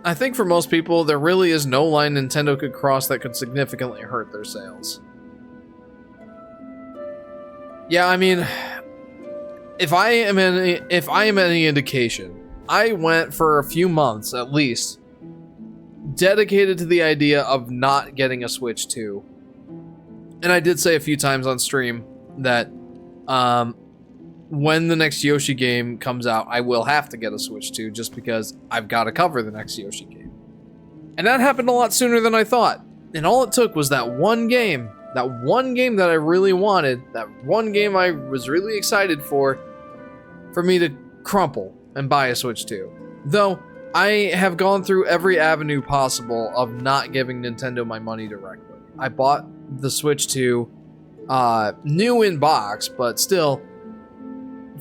I think for most people, there really is no line Nintendo could cross that could significantly hurt their sales. Yeah, I mean, if I am any indication, I went for a few months at least dedicated to the idea of not getting a Switch 2. And I did say a few times on stream that when the next Yoshi game comes out, I will have to get a Switch 2 just because I've got to cover the next Yoshi game. And that happened a lot sooner than I thought. And all it took was that one game that I really wanted, that one game I was really excited for me to crumple and buy a Switch 2. Though, I have gone through every avenue possible of not giving Nintendo my money directly. I bought the Switch 2, new in box, but still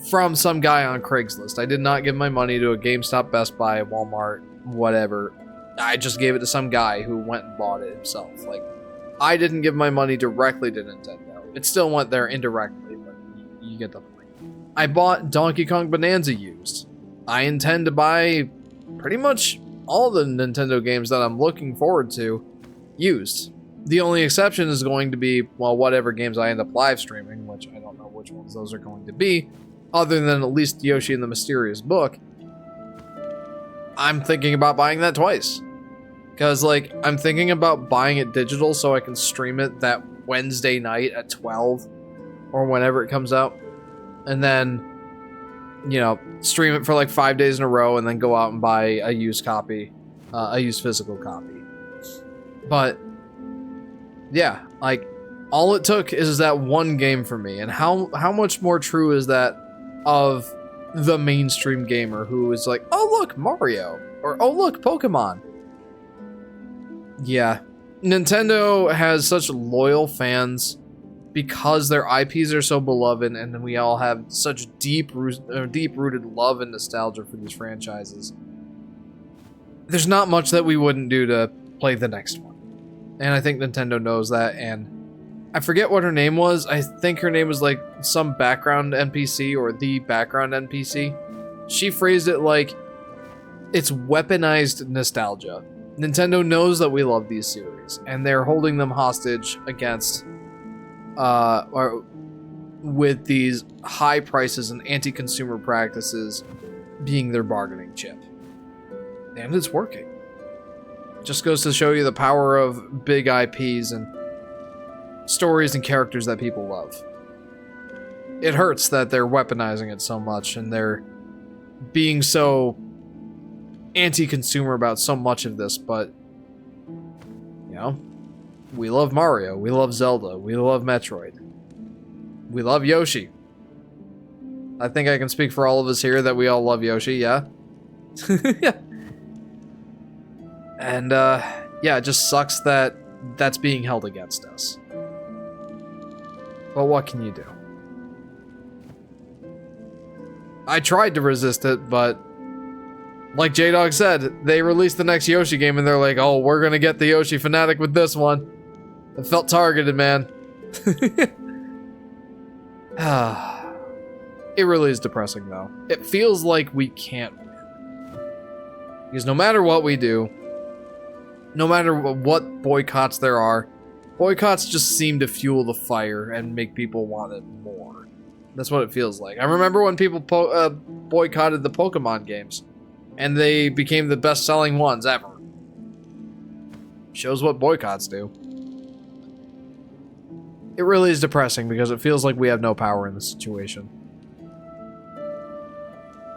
from some guy on Craigslist. I did not give my money to a GameStop, Best Buy, Walmart, whatever. I just gave it to some guy who went and bought it himself. Like, I didn't give my money directly to Nintendo. It still went there indirectly, but you get the point. I bought Donkey Kong Bonanza used. I intend to buy pretty much all the Nintendo games that I'm looking forward to used. The only exception is going to be, well, whatever games I end up live streaming, which I don't know which ones those are going to be, other than at least Yoshi and the Mysterious Book. I'm thinking about buying that twice. Because, like, I'm thinking about buying it digital so I can stream it that Wednesday night at 12 or whenever it comes out. And then, you know, stream it for like 5 days in a row and then go out and buy a used copy, a used physical copy. But, yeah, like, all it took is that one game for me. And how much more true is that of the mainstream gamer who is like, oh, look, Mario. Or, oh, look, Pokemon. Yeah, Nintendo has such loyal fans because their IPs are so beloved, and we all have such deep-rooted love and nostalgia for these franchises. There's not much that we wouldn't do to play the next one, and I think Nintendo knows that. And I forget what her name was. I think her name was like some background NPC or the background NPC. She phrased it like it's weaponized nostalgia. Nintendo knows that we love these series, and they're holding them hostage against, or with these high prices and anti-consumer practices being their bargaining chip. And it's working. Just goes to show you the power of big IPs and stories and characters that people love. It hurts that they're weaponizing it so much, and they're being so anti-consumer about so much of this, but you know, we love Mario, we love Zelda, we love Metroid, we love Yoshi. I think I can speak for all of us here that we all love Yoshi, yeah? Yeah. And yeah, it just sucks that that's being held against us. But what can you do? I tried to resist it, but like J-Dog said, they released the next Yoshi game and they're like, oh, we're gonna get the Yoshi fanatic with this one. It felt targeted, man. It really is depressing, though. It feels like we can't win. Because no matter what we do, no matter what boycotts there are, boycotts just seem to fuel the fire and make people want it more. That's what it feels like. I remember when people boycotted the Pokemon games, and they became the best-selling ones ever. Shows what boycotts do. It really is depressing because it feels like we have no power in the situation.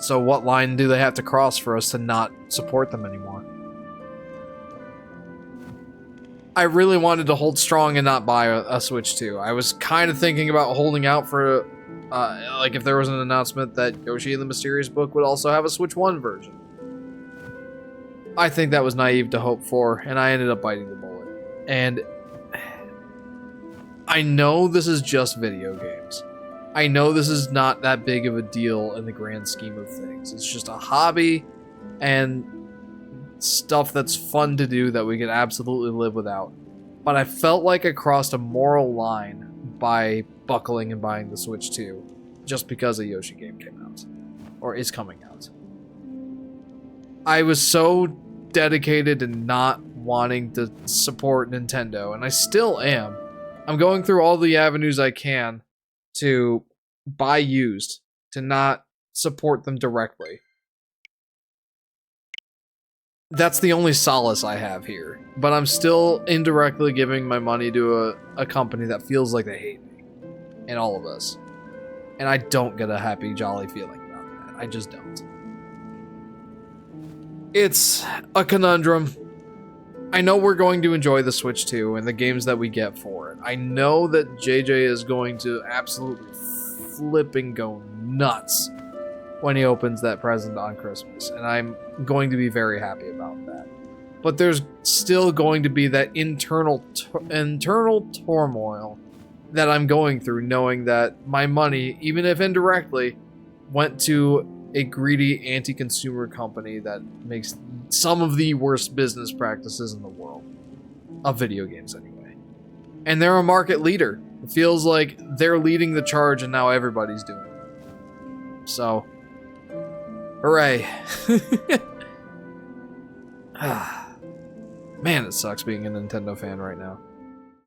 So what line do they have to cross for us to not support them anymore? I really wanted to hold strong and not buy a Switch 2. I was kind of thinking about holding out for, like, if there was an announcement that Yoshi and the Mysterious Book would also have a Switch 1 version. I think that was naive to hope for, and I ended up biting the bullet. And I know this is just video games. I know this is not that big of a deal in the grand scheme of things. It's just a hobby and stuff that's fun to do that we could absolutely live without. But I felt like I crossed a moral line by buckling and buying the Switch 2 just because a Yoshi game came out. Or is coming out. I was so dedicated to not wanting to support Nintendo, and I still am. I'm going through all the avenues I can to buy used, to not support them directly. That's the only solace I have here. But I'm still indirectly giving my money to a company that feels like they hate me. And all of us. And I don't get a happy, jolly feeling about that. I just don't. It's a conundrum. I know we're going to enjoy the Switch 2 and the games that we get for it. I know that JJ is going to absolutely flipping go nuts when he opens that present on Christmas, and I'm going to be very happy about that. But there's still going to be that internal turmoil that I'm going through, knowing that my money, even if indirectly, went to a greedy anti-consumer company that makes some of the worst business practices in the world. Of video games, anyway. And they're a market leader. It feels like they're leading the charge and now everybody's doing it. So, hooray. Man, it sucks being a Nintendo fan right now.